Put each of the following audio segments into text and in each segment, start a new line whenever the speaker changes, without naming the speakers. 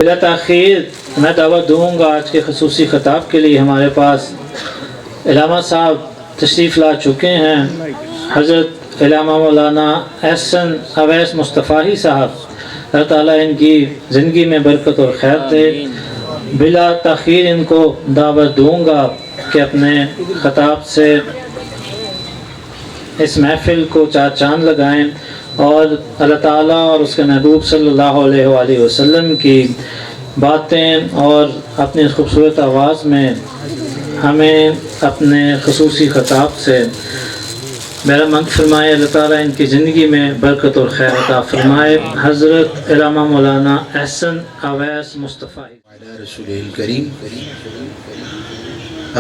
بلا تاخیر میں دعوت دوں گا آج کے خصوصی خطاب کے لیے ہمارے پاس علامہ صاحب تشریف لا چکے ہیں، حضرت علامہ مولانا احسن اویس مصطفی صاحب، اللہ تعالیٰ ان کی زندگی میں برکت اور خیر دے۔ بلا تاخیر ان کو دعوت دوں گا کہ اپنے خطاب سے اس محفل کو چار چاند لگائیں اور اللہ تعالیٰ اور اس کے محبوب صلی اللہ علیہ وآلہ وسلم کی باتیں اور اپنی خوبصورت آواز میں ہمیں اپنے خصوصی خطاب سے بہرمند فرمائے۔ اللہ تعالیٰ ان کی زندگی میں برکت اور خیر عطا فرمائے۔ حضرت علامہ مولانا احسن اویس مصطفی
علی رسول الکریم،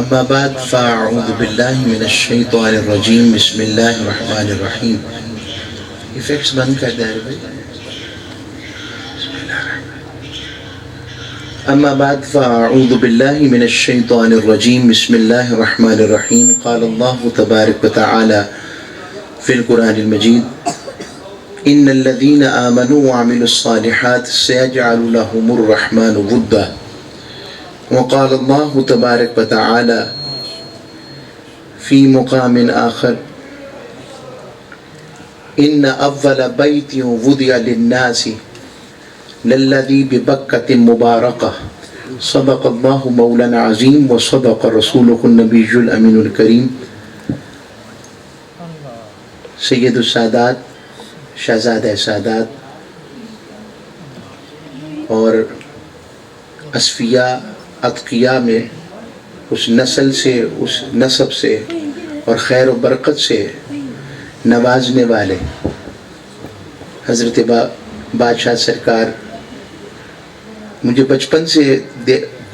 اما بعد فاعوذ باللہ من الشیطان الرجیم، بسم اللہ الرحمن الرحیم۔ ایفیکٹس بند کر دے بھائی۔ اما بعد فاعوذ باللہ من الشیطان الرجیم، بسم اللہ الرحمن الرحیم۔ قال اللہ تبارک وتعالی فی القرآن المجید، ان الذین آمنوا وعملوا الصالحات سیجعل لهم الرحمن ودا۔ وقال اللہ تبارک وتعالی فی مقام آخر، ان اول بیت وضع للناس للذی ببکۃ مبارکہ، صدق اللہ مولانا عظیم وصدق رسولہ النبی الامین الکریم۔ سید السادات، شہزادہ سادات اور اصفیاء اتقیاء میں اس نسل سے، اس نسب سے اور خیر و برکت سے نوازنے والے حضرت بادشاہ سرکار، مجھے بچپن سے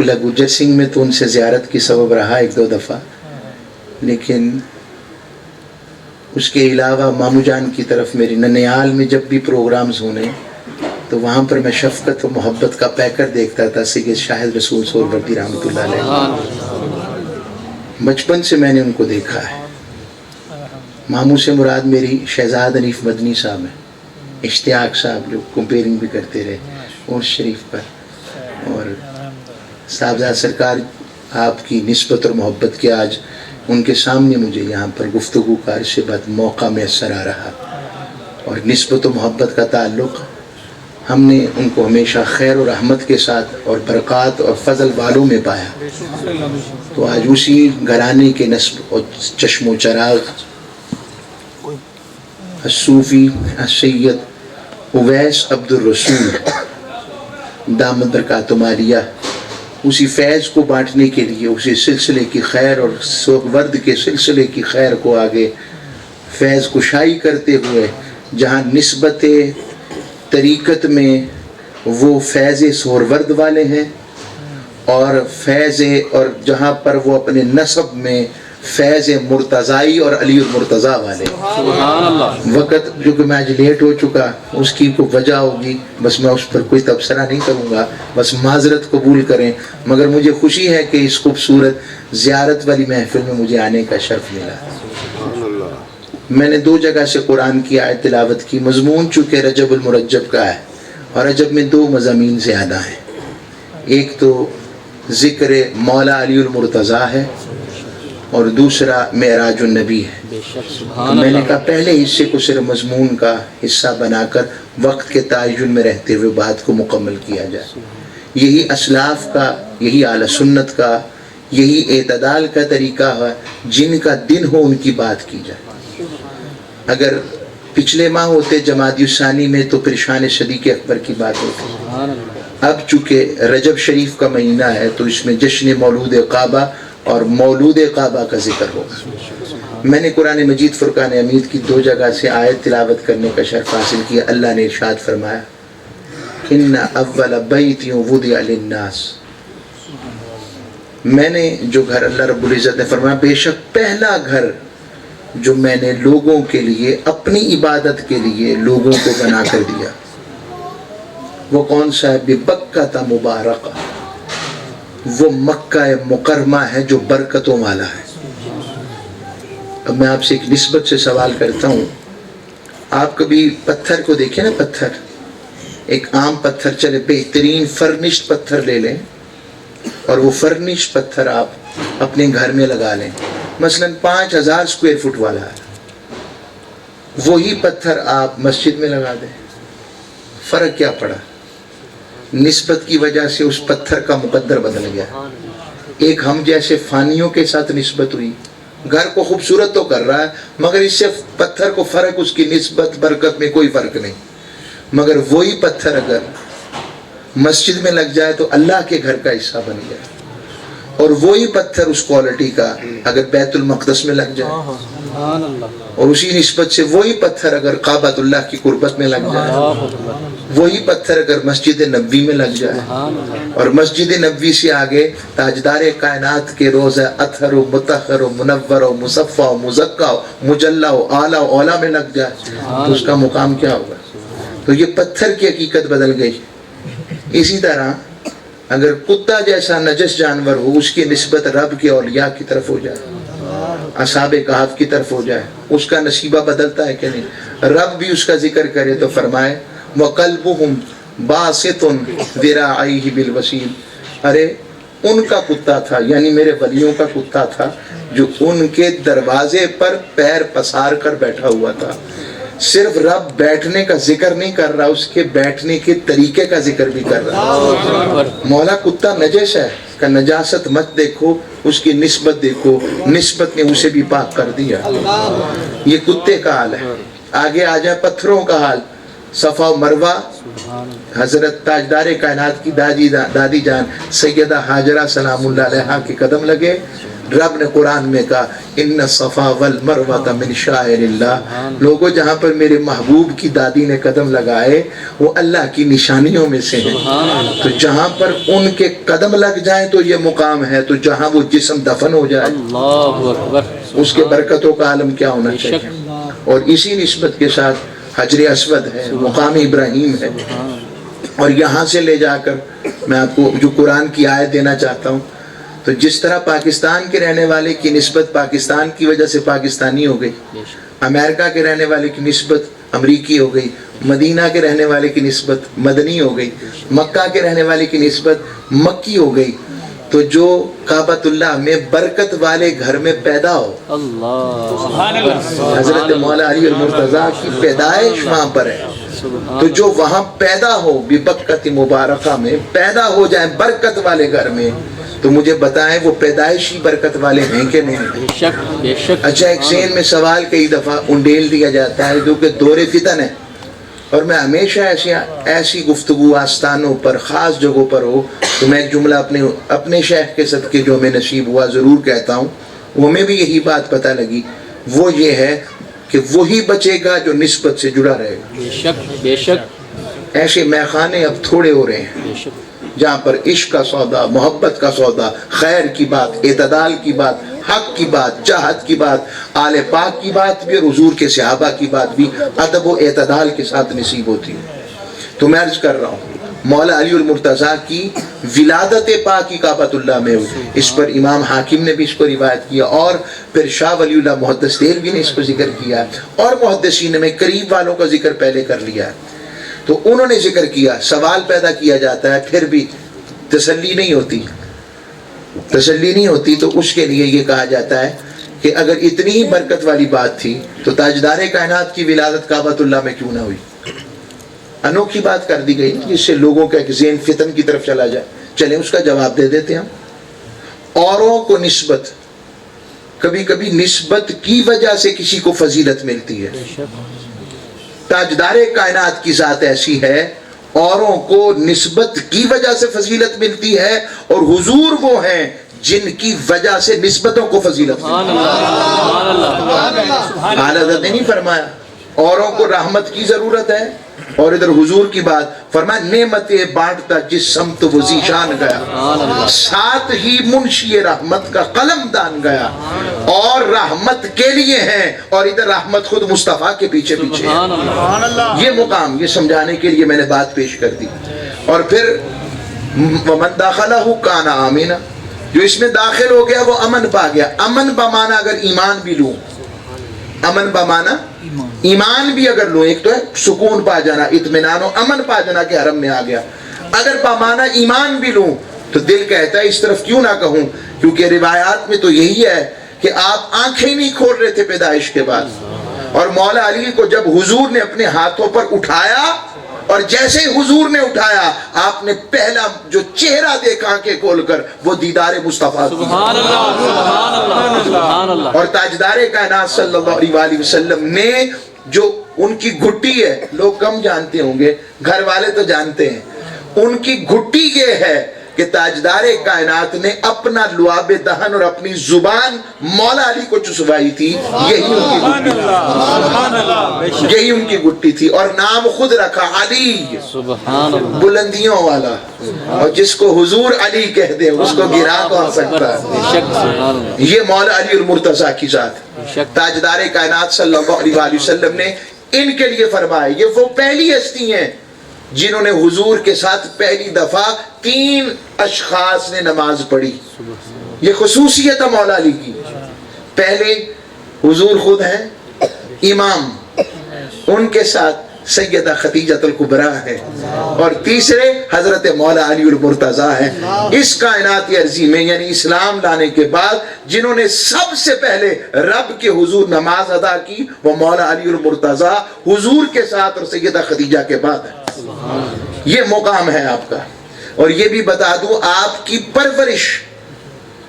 گجر سنگھ میں تو ان سے زیارت کی سبب رہا ایک دو دفعہ، لیکن اس کے علاوہ مامو جان کی طرف میری ننیال میں جب بھی پروگرامز ہونے تو وہاں پر میں شفقت و محبت کا پیکر دیکھتا تھا، سید شاہد رسول سہروردی رحمۃ اللہ علیہ۔ بچپن سے میں نے ان کو دیکھا ہے۔ ماموں سے مراد میری شہزاد حنیف مدنی صاحب ہیں، اشتیاق صاحب جو کمپیرنگ بھی کرتے رہے اور شریف پر، اور صاحبزاد سرکار آپ کی نسبت اور محبت کے آج ان کے سامنے مجھے یہاں پر گفتگو کا عرصے بعد موقع میسر آ رہا، اور نسبت و محبت کا تعلق ہم نے ان کو ہمیشہ خیر و رحمت کے ساتھ اور برکات اور فضل والوں میں پایا، تو آج اسی گھرانے کے نسب اور چشم و چراغ الصوفی السید اویس عبد الرسول دامت برکات مالیہ، اسی فیض کو بانٹنے کے لیے، اسی سلسلے کی خیر اور ورد کے سلسلے کی خیر کو آگے فیض کشائی کرتے ہوئے، جہاں نسبت طریقت میں وہ فیض سہرورد والے ہیں اور فیض، اور جہاں پر وہ اپنے نسب میں فیض مرتضائی اور علی المرتضیٰ والے۔ وقت جو کہ میں آج لیٹ ہو چکا، اس کی کوئی وجہ ہوگی، بس میں اس پر کوئی تبصرہ نہیں کروں گا، بس معذرت قبول کریں، مگر مجھے خوشی ہے کہ اس خوبصورت زیارت والی محفل میں مجھے آنے کا شرف ملا۔ میں نے دو جگہ سے قرآن کی آیت تلاوت کی، مضمون چونکہ رجب المرجب کا ہے، اور رجب میں دو مضامین زیادہ ہیں، ایک تو ذکر مولا علی المرتضیٰ ہے اور دوسرا معراج النبی ہے۔ میں نے کہا پہلے حصے کو صرف مضمون کا حصہ بنا کر وقت کے تعین میں رہتے ہوئے بات کو مکمل کیا جائے۔ یہی اسلاف کا، یہی اعلی سنت کا، یہی اعتدال کا طریقہ ہے، جن کا دن ہو ان کی بات کی جائے۔ اگر پچھلے ماہ ہوتے جمادی الثانی میں تو پھر شان صدیق اکبر کی بات ہوتی، اب چونکہ رجب شریف کا مہینہ ہے تو اس میں جشن مولود کعبہ اور مولود کعبہ کا ذکر ہوگا۔ میں نے قرآن مجید فرقان حمید کی دو جگہ سے آیت تلاوت کرنے کا شرف حاصل کیا۔ اللہ نے ارشاد فرمایا، ان اول بیت وضع للناس، میں نے جو گھر، اللہ رب العزت نے فرمایا بے شک پہلا گھر جو میں نے لوگوں کے لیے، اپنی عبادت کے لیے لوگوں کو بنا کر دیا، وہ کون سا ہے؟ ببکۃ مبارکہ، وہ مکہ مکرمہ ہے جو برکتوں والا ہے۔ اب میں آپ سے ایک نسبت سے سوال کرتا ہوں، آپ کبھی پتھر کو دیکھیں نا، پتھر ایک عام پتھر چلے بہترین فرنشڈ پتھر لے لیں اور وہ فرنشڈ پتھر آپ اپنے گھر میں لگا لیں، مثلا 5000 اسکوائر فٹ والا ہے، وہی پتھر آپ مسجد میں لگا دیں، فرق کیا پڑا؟ نسبت کی وجہ سے اس پتھر کا مقدر بدل گیا۔ ایک ہم جیسے فانیوں کے ساتھ نسبت ہوئی، گھر کو خوبصورت تو کر رہا ہے مگر اس سے پتھر کو فرق، اس کی نسبت برکت میں کوئی فرق نہیں۔ مگر وہی پتھر اگر مسجد میں لگ جائے تو اللہ کے گھر کا حصہ بن گیا، اور وہی پتھر اس کوالٹی کا اگر بیت المقدس میں لگ جائے، اور اسی نسبت سے وہی پتھر اگر کعبۃ اللہ کی قربت میں لگ جائے، وہی پتھر اگر مسجد نبوی میں لگ جائے، اور مسجد نبوی سے آگے تاجدار کائنات کے روضہ اطہر و مطہر و منور و مصفہ و مزکہ و مجلہ و اعلیٰ و اولیٰ میں لگ جائے تو اس کا مقام کیا ہوگا؟ تو یہ پتھر کی حقیقت بدل گئی۔ اسی طرح اگر کتا جیسا نجس جانور ہو، اس کی نسبت رب کے اولیاء کی طرف ہو جائے، اصحاب کہف کی طرف ہو جائے، اس کا نصیبہ بدلتا ہے کہ نہیں؟ رب بھی اس کا ذکر کرے تو فرمائے وَقَلْبُهُمْ بَاسِطٌ ذِرَاعَيْهِ بِالْوَسِيلِ، ارے ان کا کتا تھا، یعنی میرے ولیوں کا کتا تھا جو ان کے دروازے پر پیر پسار کر بیٹھا ہوا تھا۔ صرف رب بیٹھنے کا ذکر نہیں کر رہا، اس کے بیٹھنے کے طریقے کا ذکر بھی کر رہا۔ مولا کتا نجس ہے، کا نجاست مت دیکھو، اس کی نسبت دیکھو، نسبت نے اسے بھی پاک کر دیا۔ یہ کتے کا حال ہے۔ آگے آ جائے پتھروں کا حال، صفا و مروہ، حضرت تاجدار کائنات کی دادی جان سیدہ حاجرہ سلام اللہ علیہا کے قدم لگے۔ رب نے قرآن میں کہا ان الصفا والمروہ من شعائر اللہ، لوگوں جہاں پر میرے محبوب کی دادی نے قدم لگائے وہ اللہ کی نشانیوں میں سے ہیں، تو جہاں پر ان کے قدم لگ جائیں تو یہ مقام ہے، تو جہاں وہ جسم دفن ہو جائے اس کے برکتوں کا عالم کیا ہونا چاہیے۔ اور اسی نسبت کے ساتھ حجر اسود ہے، مقام ابراہیم ہے، اور یہاں سے لے جا کر میں آپ کو جو قرآن کی آیت دینا چاہتا ہوں، تو جس طرح پاکستان کے رہنے والے کی نسبت پاکستان کی وجہ سے پاکستانی ہو گئی، امریکہ کے رہنے والے کی نسبت امریکی ہو گئی، مدینہ کے رہنے والے کی نسبت مدنی ہو گئی، مکہ کے رہنے والے کی نسبت مکی ہو گئی، تو جو کعبۃ اللہ میں برکت والے گھر میں پیدا ہو، حضرت مولا علی المرتضیٰ کی پیدائش وہاں پر ہے، تو جو وہاں پیدا ہو ببرکت مبارکہ میں پیدا ہو جائیں برکت والے گھر میں، تو مجھے بتائیں وہ پیدائشی برکت والے ہیں کہ نہیں؟ اچھا، ایک ذہن میں سوال کئی دفعہ انڈیل دیا جاتا ہے جو کہ دور فتن ہے، اور میں ہمیشہ ایسی گفتگو آستانوں پر خاص جگہوں پر ہو تو میں ایک جملہ اپنے شیخ کے صدقے جو ہمیں نصیب ہوا ضرور کہتا ہوں، وہ ہمیں بھی یہی بات پتہ لگی، وہ یہ ہے کہ وہی بچے گا جو نسبت سے جڑا رہے گا۔ بے شک ایسے میخانے اب تھوڑے ہو رہے ہیں جہاں پر عشق کا سودا، محبت کا سودا، خیر کی بات، اعتدال کی بات، حق کی بات، جہاد کی بات، آل پاک کی بات بھی، اور حضور کے صحابہ کی بات بھی ادب و اعتدال کے ساتھ نصیب ہوتی ہے۔ تو میں عرض کر رہا ہوں مولا علی المرتضیٰ کی ولادت پاکی کعبۃ اللہ میں ہوئی، اس پر امام حاکم نے بھی اس کو روایت کیا، اور پھر شاہ ولی اللہ محدث دہلوی نے اس کو ذکر کیا، اور محدثین میں قریب والوں کا ذکر پہلے کر لیا، تو انہوں نے ذکر کیا۔ سوال پیدا کیا جاتا ہے، پھر بھی تسلی نہیں ہوتی، تو اس کے لیے یہ کہا جاتا ہے کہ اگر اتنی ہی برکت والی بات تھی تو تاجدار کائنات کی ولادت کعبۃ اللہ میں کیوں نہ ہوئی؟ انوکھی بات کر دی گئی جس سے لوگوں کا ایک ذہن فتن کی طرف چلا جائے۔ چلیں اس کا جواب دے دیتے ہیں ہم۔ اوروں کو نسبت، کبھی کبھی نسبت کی وجہ سے کسی کو فضیلت ملتی ہے۔ تاجدار کائنات کی ذات ایسی ہے، اوروں کو نسبت کی وجہ سے فضیلت ملتی ہے، اور حضور وہ ہیں جن کی وجہ سے نسبتوں کو فضیلت ملتی ہے۔ اعلیٰ حضرت نے نہیں فرمایا اوروں کو رحمت کی ضرورت ہے، اور ادھر حضور کی بات فرمایا نعمتیں بانٹتا جس سمت وہ ذیشان گیا، ساتھ ہی منشی رحمت کا قلم دان گیا، اور رحمت کے لیے ہیں، اور ادھر رحمت خود مصطفیٰ کے پیچھے پیچھے ہے۔ یہ مقام یہ سمجھانے کے لیے میں نے بات پیش کر دی۔ اور پھر ومن داخلہ کان آمنا، جو اس میں داخل ہو گیا وہ امن پا گیا۔ امن بمانا اگر ایمان بھی لوں، امن بمانا ایمان بھی اگر لوں، ایک تو ہے سکون پا جانا، اطمینان و امن پا جانا کہ حرم میں آ گیا، اگر پامانہ ایمان بھی لوں تو دل کہتا ہے اس طرف کیوں نہ کہوں، کیونکہ روایات میں تو یہی ہے کہ آپ آنکھیں نہیں کھول رہے تھے پیدائش کے بعد، اور مولا علی کو جب حضور نے اپنے ہاتھوں پر اٹھایا اور جیسے ہی حضور نے اٹھایا آپ نے پہلا جو چہرہ دیکھا آنکھیں کھول کر وہ دیدار مصطفیٰ کی،
سبحان اللہ سبحان اللہ۔
اور تاجدار کائنات صلی اللہ علیہ وسلم نے جو ان کی گھٹی ہے، لوگ کم جانتے ہوں گے، گھر والے تو جانتے ہیں، ان کی گھٹی یہ ہے کہ تاجدار کائنات نے اپنا لعاب دہن اور اپنی زبان مولا علی کو چسوائی تھی، یہی ان کی گھٹی تھی، یہی ان کی گھٹی تھی، اور نام خود رکھا علی،
سبحان اللہ،
بلندیوں والا، اور جس کو حضور علی کہہ دے اس کو گرا کون سکتا ہے؟
شک سبحان اللہ،
یہ مولا علی المرتضیٰ کی ذات، تاجدار کائنات صلی اللہ علیہ وسلم نے ان کے لیے فرمایا، یہ وہ پہلی ہستی ہیں جنہوں نے حضور کے ساتھ پہلی دفعہ 3 اشخاص نے نماز پڑھی، یہ خصوصیت ہے مولا علی کی۔ پہلے حضور خود ہیں امام، ان کے ساتھ سیدہ خدیجہ الکبریٰ ہے، اور تیسرے حضرت مولا علی المرتضیٰ ہیں۔ اس کائنات عرضی میں یعنی اسلام لانے کے بعد جنہوں نے سب سے پہلے رب کے حضور نماز ادا کی وہ مولا علی المرتضیٰ حضور کے ساتھ اور سیدہ خدیجہ کے بعد ہے۔ یہ مقام ہے آپ کا۔ اور یہ بھی بتا دوں آپ کی پرورش،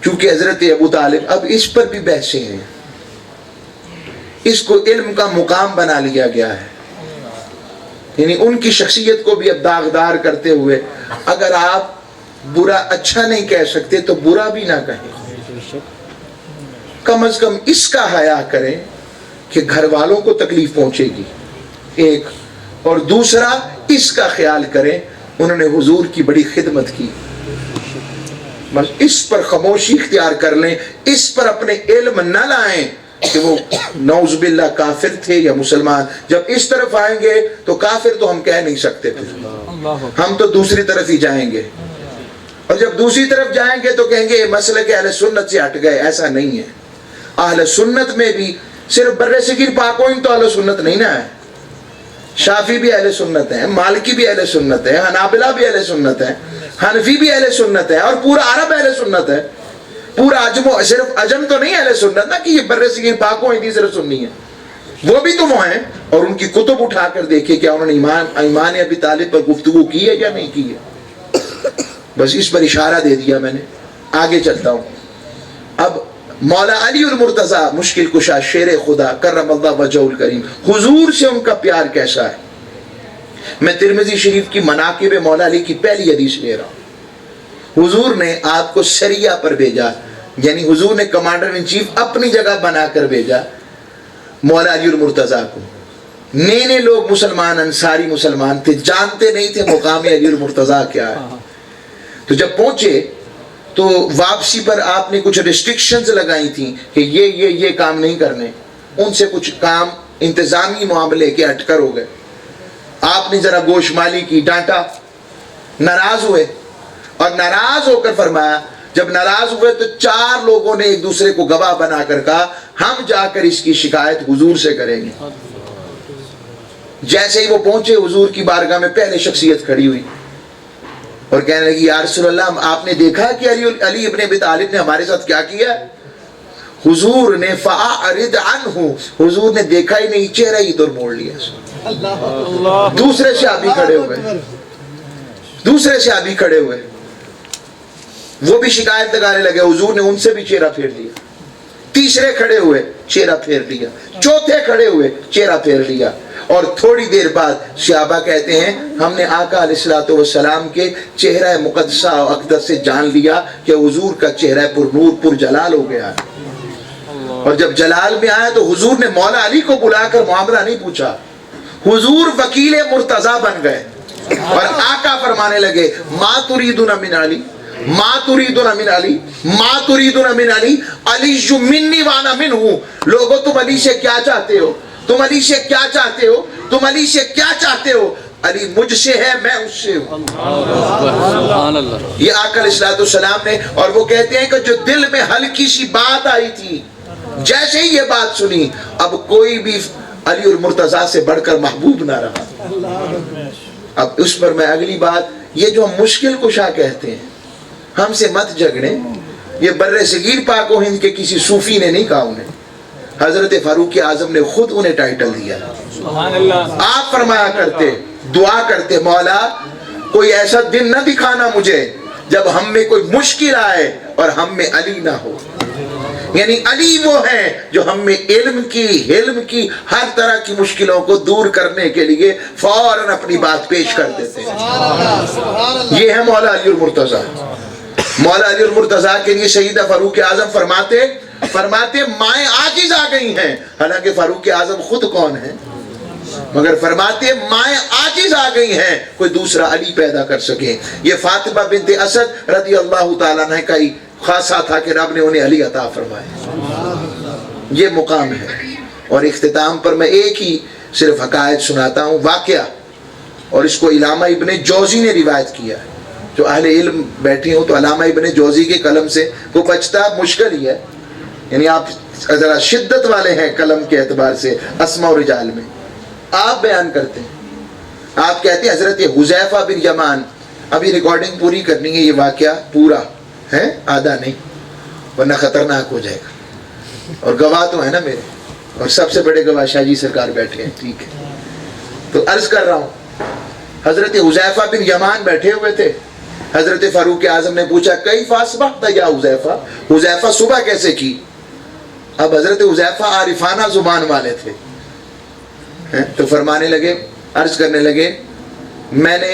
چونکہ حضرت ابو طالب، اب اس پر بھی بحثیں ہیں، اس کو علم کا مقام بنا لیا گیا ہے، یعنی ان کی شخصیت کو بھی اب داغدار کرتے ہوئے اگر آپ برا اچھا نہیں کہہ سکتے تو برا بھی نہ کہیں، کم از کم اس کا حیا کریں کہ گھر والوں کو تکلیف پہنچے گی، ایک، اور دوسرا اس کا خیال کریں انہوں نے حضور کی بڑی خدمت کی، بس اس پر خاموشی اختیار کر لیں، اس پر اپنے علم نہ لائیں کہ وہ نعوذ باللہ کافر تھے یا مسلمان۔ جب اس طرف آئیں گے تو کافر تو ہم کہہ نہیں سکتے، پھر ہم تو دوسری طرف ہی جائیں گے، اور جب دوسری طرف جائیں گے تو کہیں گے یہ مسلک اہل سنت سے ہٹ گئے، ایسا نہیں ہے۔ اہل سنت میں بھی صرف بر صغیر پاکوئن تو اہل سنت نہیں نہ ہے، شافی بھی اہل سنت ہیں، مالکی بھی اہل سنت ہے، حنابلہ بھی اہل سنت ہے، حنفی بھی اہل سنت ہے، اور پورا عرب اہل سنت ہے، پورا عجم، صرف عجم تو نہیں اہل سنت نا کہ یہ بر صغیر پاکوئن ہی صرف سنی ہے، وہ بھی تو وہ ہیں، اور ان کی کتب اٹھا کر دیکھیں کیا انہوں نے ایمان ابی طالب پر گفتگو کی ہے یا نہیں کی ہے۔ بس اس پر اشارہ دے دیا میں نے، آگے چلتا ہوں۔ اب مولا علی المرتضیٰ مشکل کشا شیر خدا کرم اللہ وجہ الکریم، حضور سے ان کا پیار کیسا ہے۔ میں ترمذی شریف کی مناقب مولا علی کی پہلی حدیث لے رہا ہوں۔ حضور نے آپ کو سریہ پر بھیجا، یعنی حضور نے کمانڈر ان چیف اپنی جگہ بنا کر بھیجا مولا علی المرتضیٰ کو۔ نئے نئے لوگ مسلمان، انصاری مسلمان تھے، جانتے نہیں تھے مقام علی المرتضیٰ کیا ہے۔ تو جب پہنچے تو واپسی پر آپ نے کچھ ریسٹرکشنز لگائی تھیں کہ یہ کام نہیں کرنے، ان سے کچھ کام انتظامی معاملے کے ہٹ کر ہو گئے، آپ نے ذرا گوش مالی کی، ڈانٹا، ناراض ہوئے، اور ناراض ہو کر فرمایا، جب ناراض ہوئے تو 4 لوگوں نے ایک دوسرے کو گواہ بنا کر کہا ہم جا کر اس کی شکایت حضور سے کریں گے۔ جیسے ہی وہ پہنچے حضور کی بارگاہ میں پہلے شخصیت کھڑی ہوئی اور کہنے لگی یا رسول اللہ آپ نے دیکھا کہ علی ابن ابی طالب نے ہمارے ساتھ کیا کیا؟ حضور نے فَأَعْرِضْ عَنْهُ، حضور نے دیکھا ہی نہیں، چہرہ ہی ادھر موڑ لیا۔ دوسرے صحابی کھڑے ہوئے، وہ بھی شکایت لگانے لگے، حضور نے ان سے بھی چہرہ پھیر لیا۔ تیسرے کھڑے ہوئے، چہرہ پھیر لیا۔ چوتھے کھڑے ہوئے، چہرہ پھیر لیا۔ اور تھوڑی دیر بعد صحابہ کہتے ہیں ہم نے آقا علیہ الصلوۃ والسلام کے چہرہ مقدسہ و اقدس سے جان لیا کہ حضور کا چہرہ پر نور پر جلال ہو گیا ہے۔ اور جب جلال میں آیا تو حضور نے مولا علی کو بلا کر معاملہ نہیں پوچھا، حضور وکیل مرتضیٰ بن گئے، اور آقا فرمانے لگے ما تریدون من علی، ما تریدون من علی، ما تریدون من علی، علی منی وانا منہ، لوگوں تم علی سے کیا چاہتے ہو، تم علی سے کیا چاہتے ہو، تم علی سے کیا چاہتے ہو، علی مجھ سے ہے میں اس سے ہوں۔ یہ آقا علیہ السلام نے، اور وہ کہتے ہیں کہ جو دل میں ہلکی سی بات آئی تھی، جیسے ہی یہ بات سنی اب کوئی بھی علی المرتضیٰ سے بڑھ کر محبوب نہ رہا۔ اب اس پر میں اگلی بات، یہ جو ہم مشکل کشا کہتے ہیں، ہم سے مت جھگڑیں، یہ بر صغیر پاک و ہند کے کسی صوفی نے نہیں کہا انہیں، حضرت فاروق اعظم نے خود انہیں ٹائٹل دیا۔ آپ فرمایا کرتے، دعا کرتے، مولا کوئی ایسا دن نہ دکھانا مجھے جب ہم میں کوئی مشکل آئے اور ہم میں علی نہ ہو۔ یعنی علی وہ ہیں جو ہم میں علم کی، حلم کی، ہر طرح کی مشکلوں کو دور کرنے کے لیے فوراً اپنی بات پیش کر دیتے ہیں۔ یہ ہے مولا علی المرتضیٰ۔ مولا علی المرتضیٰ کے لیے سیدہ فاروق اعظم فرماتے مائیں عاجز آ گئی ہیں، حالانکہ فاروق اعظم خود کون ہیں، مگر فرماتے مائیں عاجز آ گئی ہیں، کوئی دوسرا علی پیدا کر سکے۔ یہ فاطمہ بنت اسد رضی اللہ تعالیٰ عنہ کا ہی خاصہ تھا کہ رب نے انہیں علی عطا فرمائے۔ یہ مقام ہے۔ اور اختتام پر میں ایک ہی صرف حقائق سناتا ہوں، واقعہ، اور اس کو علامہ ابن جوزی نے روایت کیا ہے۔ جو اہل علم بیٹھے ہوں تو علامہ ابن جوزی کے قلم سے وہ بچتا مشکل ہی ہے، یعنی آپ ذرا شدت والے ہیں قلم کے اعتبار سے اسماء و رجال میں۔ آپ بیان کرتے ہیں، آپ کہتے ہیں حضرت حذیفہ بن یمان، ابھی ریکارڈنگ پوری کرنی ہے، یہ واقعہ پورا ہے، آدھا نہیں، ورنہ خطرناک ہو جائے گا، اور گواہ تو ہے نا میرے، اور سب سے بڑے گواہ شاہ جی سرکار بیٹھے ہیں، ٹھیک ہے۔ تو عرض کر رہا ہوں، حضرت حذیفہ بن یمان بیٹھے ہوئے تھے، حضرت فاروق اعظم نے پوچھا کیف اصبحت یا حذیفہ، حذیفہ صبح کیسے کی؟ اب حضرت حذیفہ عارفانہ زبان والے تھے، تو فرمانے لگے، عرض کرنے لگے، میں نے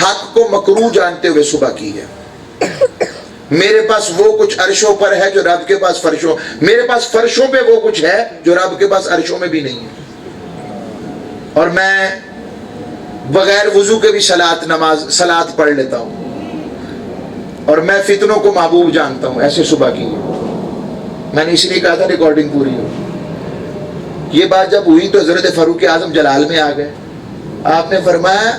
حق کو مکروہ جانتے ہوئے صبح کی ہے، میرے پاس وہ کچھ عرشوں پر ہے جو رب کے پاس فرشوں، میرے پاس فرشوں پہ وہ کچھ ہے جو رب کے پاس عرشوں میں بھی نہیں ہے، اور میں بغیر وضو کے بھی صلاۃ پڑھ لیتا ہوں، اور میں فتنوں کو محبوب جانتا ہوں، ایسے صبح کی ہے۔ میں نے اس لیے کہا تھا ریکارڈنگ پوری ہو۔ یہ بات جب ہوئی تو حضرت فاروق اعظم جلال میں آ گئے، آپ نے فرمایا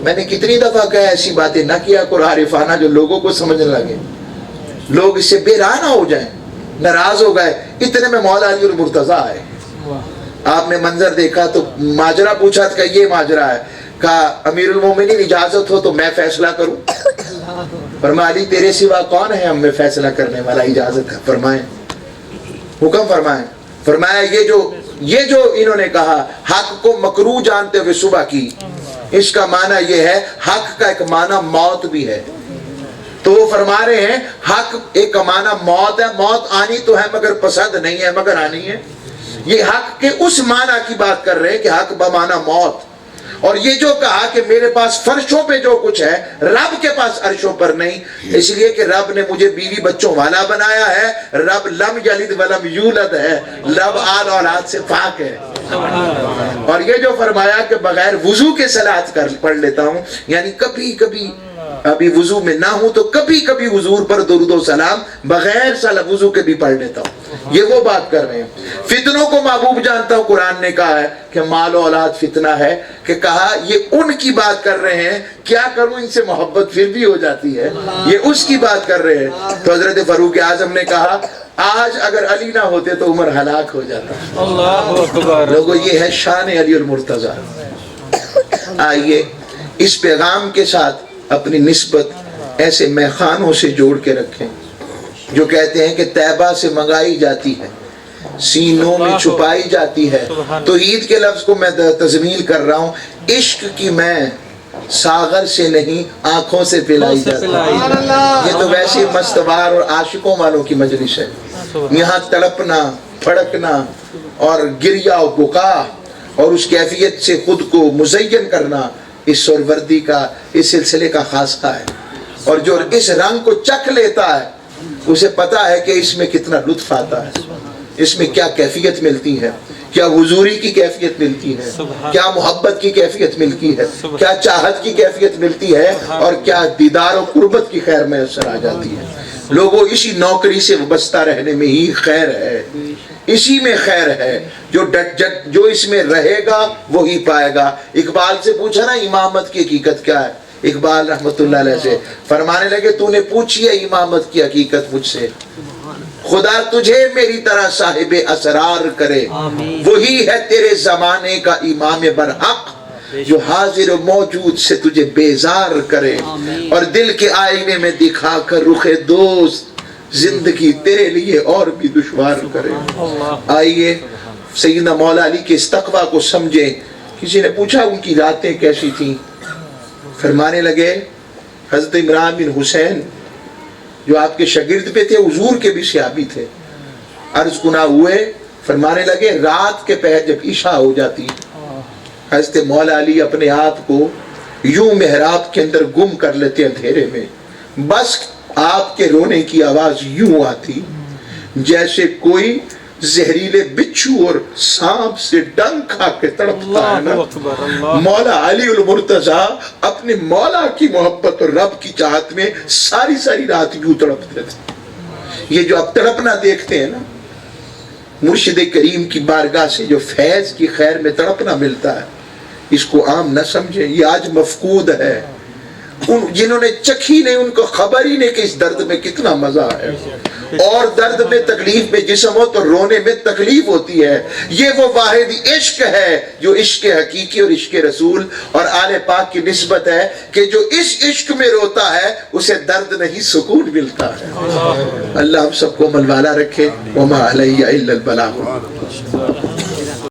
میں نے کتنی دفعہ کہا ایسی باتیں نہ کیا کرو عارفانہ جو لوگوں کو سمجھنے لگے، لوگ اس سے بے راہ نہ ہو جائیں، ناراض ہو گئے، اتنے میں مولا علی المرتضیٰ آئے۔ آپ نے منظر دیکھا تو ماجرا پوچھا کہ یہ ماجرا ہے، کہا امیر المومنین اجازت ہو تو میں فیصلہ کروں؟ فرمایا علی تیرے سوا کون ہے ہم میں فیصلہ کرنے والا، اجازت ہے، فرمائیں، حکم فرمائیں۔ فرمایا یہ جو انہوں نے کہا حق کو مکروہ جانتے ہوئے صبح کی، اس کا معنی یہ ہے حق کا ایک معنی موت بھی ہے، تو وہ فرما رہے ہیں حق ایک معنی موت ہے، موت آنی تو ہے مگر پسند نہیں ہے، مگر آنی ہے۔ یہ حق کے اس معنی کی بات کر رہے ہیں کہ حق بمعنی موت، اور یہ جو کہا کہ میرے پاس فرشوں پہ جو کچھ ہے رب کے پاس عرشوں پر نہیں، اس لیے کہ رب نے مجھے بیوی بچوں والا بنایا ہے، رب لم یلد ولم یولد ہے، رب آل اولاد سے پاک ہے۔ اور یہ جو فرمایا کہ بغیر وضو کے صلاۃ پڑھ لیتا ہوں، یعنی کبھی کبھی ابھی وضو میں نہ ہوں تو کبھی کبھی حضور پر درود و سلام بغیر وضو کے بھی پڑھ لیتا ہوں، یہ وہ بات کر رہے ہیں۔ فتنوں کو محبوب جانتا ہوں، قرآن نے کہا ہے کہ مال و اولاد فتنہ ہے، کہ کہا یہ ان کی بات کر رہے ہیں، کیا کروں ان سے محبت پھر بھی ہو جاتی ہے، یہ اس کی بات کر رہے ہیں۔ تو حضرت فاروق اعظم نے کہا آج اگر علی نہ ہوتے تو عمر ہلاک ہو جاتا۔ اللہ اکبر۔ لوگوں یہ ہے شان علی المرتضیٰ۔ آئیے اس پیغام کے ساتھ اپنی نسبت ایسے میخانوں سے جوڑ کے رکھیں جو کہتے ہیں کہ طیبہ سے منگائی جاتی ہے، سینوں میں چھپائی جاتی ہے۔ توحید کے لفظ کو میں تزمیل کر رہا ہوں، عشق کی میں ساغر سے نہیں آنکھوں سے پلائی جاتی ہے۔ یہ تو ویسے مستوار اور عاشقوں والوں کی مجلس ہے، یہاں تڑپنا، پھڑکنا اور گریا و بکا اور اس کیفیت سے خود کو مزین کرنا اس سروردی کا، اس سلسلے کا خاصہ ہے، اور جو اس رنگ کو چکھ لیتا ہے اسے پتا ہے کہ اس میں کتنا لطف آتا ہے، اس میں کیا کیفیت ملتی ہے، کیا حضوری کی کیفیت ملتی ہے، کیا محبت کی کیفیت ملتی ہے، کیا چاہت کی کیفیت ملتی ہے، اور کیا دیدار و قربت کی خیر میسر آ جاتی ہے۔ لوگوں اسی نوکری سے وابستہ رہنے میں ہی خیر ہے، اسی میں خیر ہے، جو اس میں رہے گا وہی پائے گا۔ اقبال سے پوچھا نا امامت کی حقیقت کیا ہے، اقبال رحمت اللہ علیہ سے فرمانے لگے تو نے پوچھی ہے امامت کی حقیقت مجھ سے، خدا تجھے میری طرح صاحب اسرار کرے. وہی ہے تیرے زمانے کا امام برحق جو حاضر و موجود سے تجھے بیزار کرے اور دل کے آئینے میں دکھا کر رخ دوست زندگی تیرے لیے اور بھی دشوار کرے. آئیے سیدنا مولا علی کے اس تقویٰ کو سمجھیں. کسی نے پوچھا ان کی راتیں کیسی تھیں؟ فرمانے لگے حضرت عمران بن حسین جو آپ کے شاگرد پہ تھے، حضور کے بھی صحابی تھے، عرض گنا ہوئے، فرمانے لگے رات کے پہر جب عشاء ہو جاتی حضرت مولا علی اپنے آپ کو یوں محراب کے اندر گم کر لیتے اندھیرے میں، بس آپ کے رونے کی آواز یوں آتی جیسے کوئی زہریلے بچھو اور سانپ سے ڈنگ کھا کے تڑپتا ہے نا. مولا علی المرتضیٰ اپنے مولا کی محبت اور رب کی چاہت میں ساری ساری رات یوں تڑپتے تھے. یہ جو اب تڑپنا دیکھتے ہیں نا مرشد کریم کی بارگاہ سے جو فیض کی خیر میں تڑپنا ملتا ہے، اس کو عام نہ سمجھیں، یہ آج مفقود ہے. جنہوں نے چکھی نہیں ان کو خبر ہی نہیں کہ اس درد میں کتنا مزہ ہے. اور درد میں تکلیف میں جسم ہو تو رونے میں تکلیف ہوتی ہے. یہ وہ واحد عشق ہے جو عشق حقیقی اور عشق رسول اور آل پاک کی نسبت ہے کہ جو اس عشق میں روتا ہے اسے درد نہیں سکون ملتا ہے. اللہ ہم سب کو عمل والا رکھے. وما علیہ الا البلاغ.